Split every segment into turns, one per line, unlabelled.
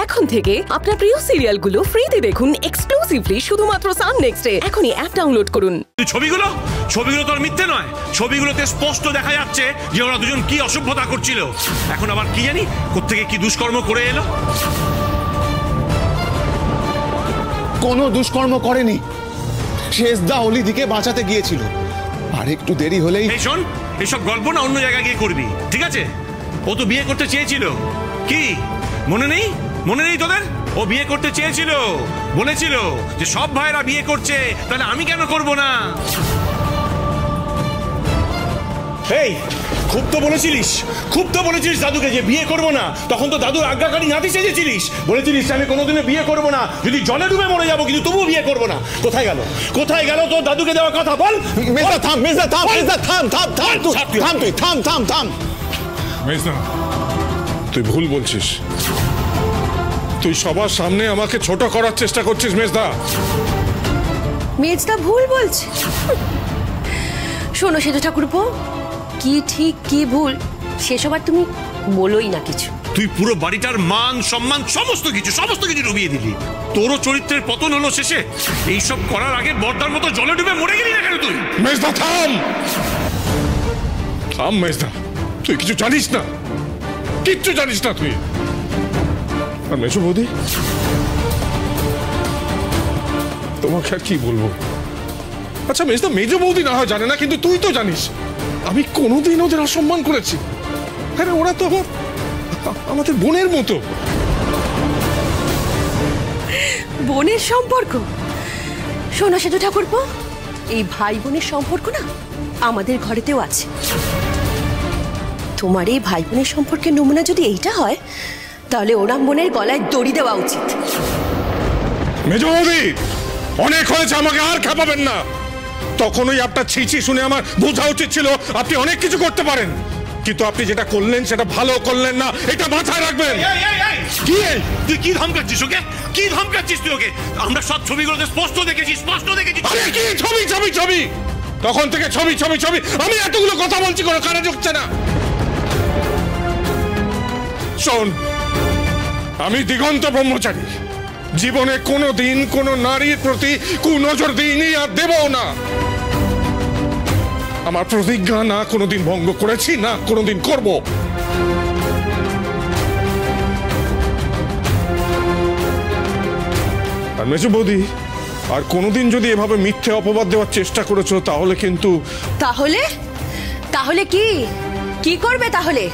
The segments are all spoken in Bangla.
এখন থেকে আপনার প্রিয় সিরিয়ালগুলো ফ্রিতে দেখুন এক্সক্লুসিভলি শুধুমাত্র সান নেক্সটে। এখনই অ্যাপ ডাউনলোড করুন।
ছবিগুলো তো আর মিথ্যে নয়, ছবিগুলোতে স্পষ্ট দেখা যাচ্ছে যে ওরা দুজন কি অসভ্যতা করছিল। এখন আবার কি জানি কোত্থেকে কি দুষ্কর্ম করে এলো।
কোনো দুষ্কর্ম করেনি, শেষদা অলিদিকে বাঁচাতে গিয়েছিল, আর একটু দেরি হলেই।
এই শোন, এসব গল্প না অন্য জায়গায় গিয়ে করবি, ঠিক আছে? ও তো বিয়ে করতে চেয়েছিল, কি মনে নেই? মনে নেই তোদের? ও বিয়ে করতে চেয়েছিল, বলেছিল যে সব ভাইরা বিয়ে করছে, তাহলে আমি কেন করব না? এই খুব তো বলেছিলিস দাদুকে যে বিয়ে করবো না। তখন তো দাদুর আজ্ঞাকারী নাতি সেজেছিলিস, বলেছিলিস আমি কোনোদিনও বিয়ে করবো না, যদি জলে ডুবে মরে যাবো, কিন্তু তবুও বিয়ে করবো না। কোথায় গেল তোর দাদুকে দেওয়া কথা? বল।
মেজদা থাম, মেজদা থাম, মেজদা থাম থাম থাম থাম, তুই থাম থাম থাম।
মেজদা, তুই ভুল বলছিস। তুই সবার সামনে আমাকে ছোট করার চেষ্টা করছিস মেজদা।
মেজদা ভুল বলছে? শোনো সেজো ঠাকুরপো, কি ঠিক কি ভুল সেসব আর তুমি বলোই না কিছু।
তুই পুরো বাড়িটার মান সম্মান সমস্ত কিছু ডুবিয়ে দিলি। তোরও চরিত্রের পতন হলো শেষে। এইসব করার আগে বর্দার মতো জলে ডুবে মরে গেলি না কেন তুই?
মেজদা থাম থাম মেজদা, তুই কিছু জানিস না, কিচ্ছু জানিস না তুই। আর মেজো বৌদি, তোমাকে আর কি বলবো। আচ্ছা মেজদা, মেজো বৌদি না হয় জানে না, কিন্তু তুই তো জানিস আমি কোনোদিন ওদের অসম্মান করেছি? আরে ওরা তো আমাদের বোনের মতো।
বোনের সম্পর্ক? শোনো সেজো ঠাকুরপো, এই ভাই বোনের সম্পর্ক না আমাদের ঘরেতেও আছে। তোমার এই ভাই বোনের সম্পর্কের নমুনা যদি এইটা হয়, তাহলে ওরাম বোনের গলায় দড়ি দেওয়া উচিত।
মেজো বৌদি, অনেক হয়েছে, আমাকে আর খেপাবেন না। তখন ওই আপনার ছিছি শুনে আমার বোঝা উচিত ছিল আপনি অনেক কিছু করতে পারেন, কিন্তু আপনি যেটা করলেন সেটা ভালো করলেন না, এটা মাথায় রাখবেন।
কি তুই কি ধমকাচ্ছিস ওকে? কি ধমকাচ্ছিস তুই ওকে? আমরা সব ছবিগুলোতে স্পষ্ট দেখেছি।
আরে কি ছবি? তখন থেকে ছবি। আমি এতগুলো কথা বলছি, কোনো কানে ঢুকছে না। শোন, আমি দিগন্ত ব্রহ্মচারী, জীবনে কোনোদিন কোনো নারীর প্রতি কুনজর দিইনি আর দেবও না। আমার প্রতিজ্ঞা না কোনোদিন ভঙ্গ করেছি, না কোনোদিন করব। আর মেজো বৌদি, আর কোনোদিন যদি এভাবে মিথ্যে অপবাদ দেওয়ার চেষ্টা করেছো, তাহলে কিন্তু।
তাহলে কি করবে তাহলে?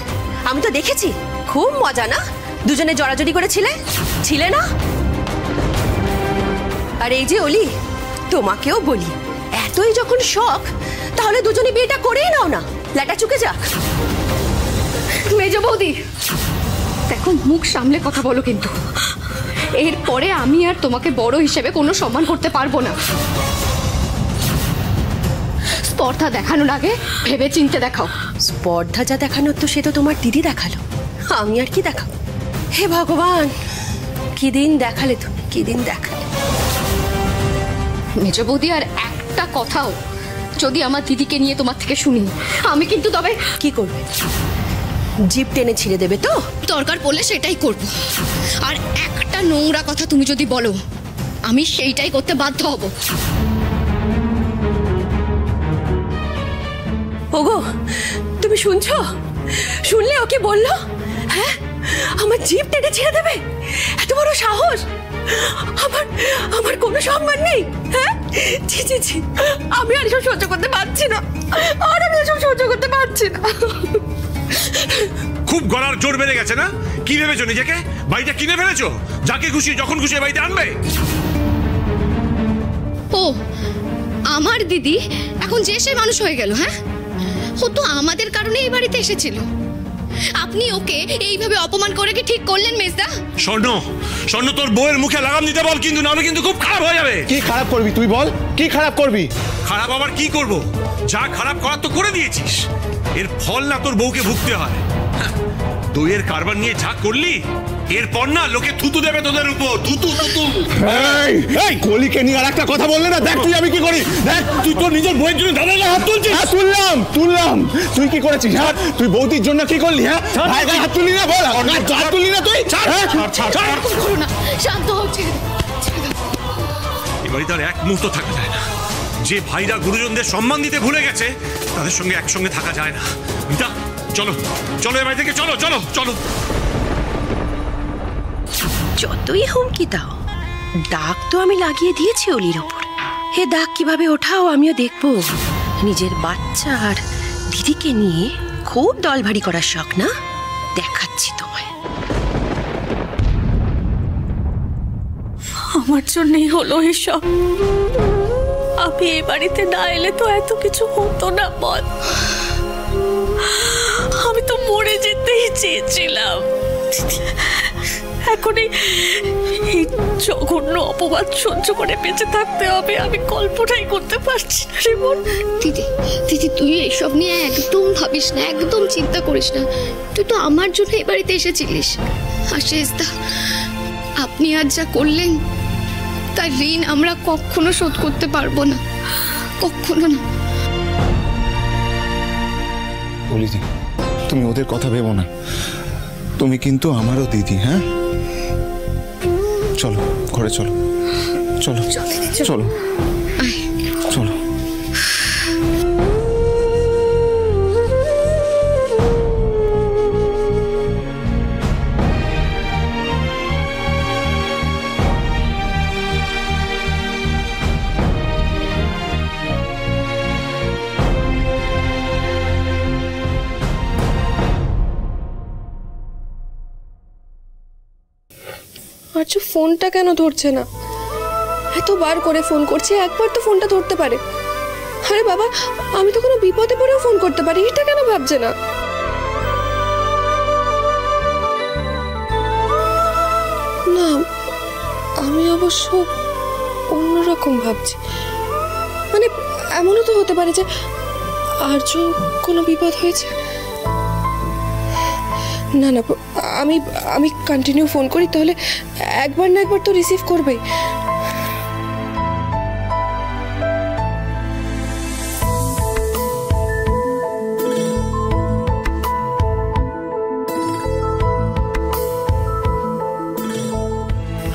আমি তো দেখেছি, খুব মজা না? দুজনে জড়াজড়ি ছিলে না? আর এই যে অলি, তোমাকেও বলি, এতই যখন শখ, তাহলে দুজনে বিয়েটা করেই নাও না, লেটা চুকে যাক।
মেজো বৌদি দেখো, মুখ সামলে কথা বলো, কিন্তু এরপরে আমি আর তোমাকে বড় হিসেবে কোনো সম্মান করতে পারবো না। স্পর্ধা দেখানোর আগে ভেবে চিনতে দেখাও।
স্পর্ধা যা দেখানোর তো সে তো তোমার দিদি দেখালো, আমি আর কি দেখাবো? হে ভগবান, কি দিন দেখালে তুমি, কি দিন দেখালে।
মেজো বৌদি, আর একটা কথাও যদি আমার দিদিকে নিয়ে তোমার থেকে শুনি, আমি কিন্তু তবে।
কি করবে? জিপ টেনে ছিঁড়ে দেবে তো?
দরকার পড়লে সেটাই করব। আর একটা নোংরা কথা তুমি যদি বলো, আমি সেইটাই করতে বাধ্য হব।
ওগো, তুমি শুনছো? শুনলে ও কি বললো? হ্যাঁ, আমার জিপ টেনে ছিঁড়ে দেবে? এত বড় সাহস! আমার কোনো সম্মান নেই? হ্যাঁ, ছি, আমি আর এসব সহ্য করতে পারছি না।
খুব গলার জোর বেড়ে গেছে না? কি ভেবেছো নিজেকে? বাড়িটা কিনে ফেলেছো, যাকে খুশি যখন খুশি বাড়িতে আনবে।
ও আমার দিদি এখন যে সে মানুষ হয়ে গেল? হ্যাঁ, ও তো আমাদের কারণে এই বাড়িতে এসেছিল। আপনি ওকে এইভাবে অপমান করে কি ঠিক করলেন মেজদা?
স্বর্ণ, তোর বউয়ের মুখে লাগাম দিতে বল, কিন্তু নাহলে কিন্তু খুব খারাপ হয়ে যাবে।
কি খারাপ করবি তুই বল? কি খারাপ করবি?
খারাপ আবার কি করব? যা খারাপ করার তো করে দিয়েছিস, এর ফল না তোর বউকে ভুগতে হয়। দইয়ের কারবার নিয়ে যা করলি, এরপর না লোকে থুতু দেবে তোদের উপর, থুতু থুতু।
এই কলিকে নিয়ে আর একটা কথা বললে না, দেখ তুই আমি কি করি, দেখ
তুই তোর নিজের বইয়ের জন্য দাদাকে হাত তুলছিস।
হ্যাঁ তুললাম, তুই কি করেছিস? হ্যাঁ তুই বৌদির জন্য কি করলি? হ্যাঁ ভাই গায়ে হাত তুললি না, বল হাত তুললি না তুই?
করো না, শান্ত হও, ছেড়ে দাও।
এবারে তার এক মুহূর্ত থাকা যায় না। যে ভাইরা গুরুজনদের সম্মান দিতে ভুলে গেছে তাদের সঙ্গে একসঙ্গে থাকা যায় না। মিতা চলো চলো, এ বাড়ি থেকে চলো চলো চলো।
যতই হুমকি দাও, দাগ তো আমি লাগিয়ে দিয়েছি অলির ওপর। হে দাগ কিভাবে ওঠাও আমিও দেখবো। নিজের বাচ্চা আর দিদিকে নিয়ে খুব দল ভারী করার শখ না? দেখাচ্ছি তোমায়।
আমার জন্যই হলো এসব। আমি এ বাড়িতে না এলে তো এত কিছু হতো না বল। আমি তো মরে যেতেই চেয়েছিলাম। এখন এই জঘন্য অপবাদ সহ্য করে বেঁচে থাকতে হবে, আমি কল্পনাই করতে পারছি না রে বোন।
দিদি তুই এইসব নিয়ে একদম ভাবিস না, একদম চিন্তা করিস না। তুই তো আমার জন্য এ বাড়িতে এসেছিলিস। আর শেষদা, আপনি আজ যা করলেন তার ঋণ আমরা কখনো শোধ করতে পারবো না, কখনো না।
বলিদি, তুমি ওদের কথা ভেবো না, তুমি কিন্তু আমারও দিদি। হ্যাঁ চলো ঘরে চলো, চলো চলো চলো।
আজ ফোনটা কেন ধরছে না? এতবার করে ফোন করছি, একবার তো ফোনটা ধরতে পারে। আরে বাবা, আমি তো কোনো বিপদে পড়েও ফোন করতে পারি, এটা কেন ভাবছে না? না, আমি অবশ্য অন্যরকম ভাবছি। মানে এমনও তো হতে পারে যে আর্য কোনো বিপদ হয়েছে। না না, আমি কন্টিনিউ ফোন করি, তাহলে একবার না একবার তো রিসিভ করবে।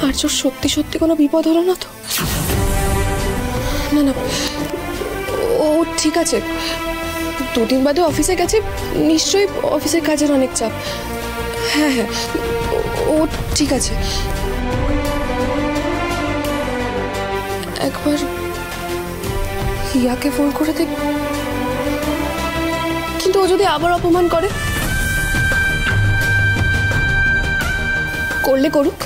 আর্য সত্যি সত্যি কোনো বিপদ হলো না তো? না না, ও ঠিক আছে, দুদিন বাদে অফিসে গেছে, নিশ্চয়ই অফিসের কাজের অনেক চাপ। হ্যাঁ হ্যাঁ, ও ঠিক আছে। একবার হিয়াকে ফোন করে দেখ, কিন্তু ও যদি আবার অপমান করে? করলে করুক,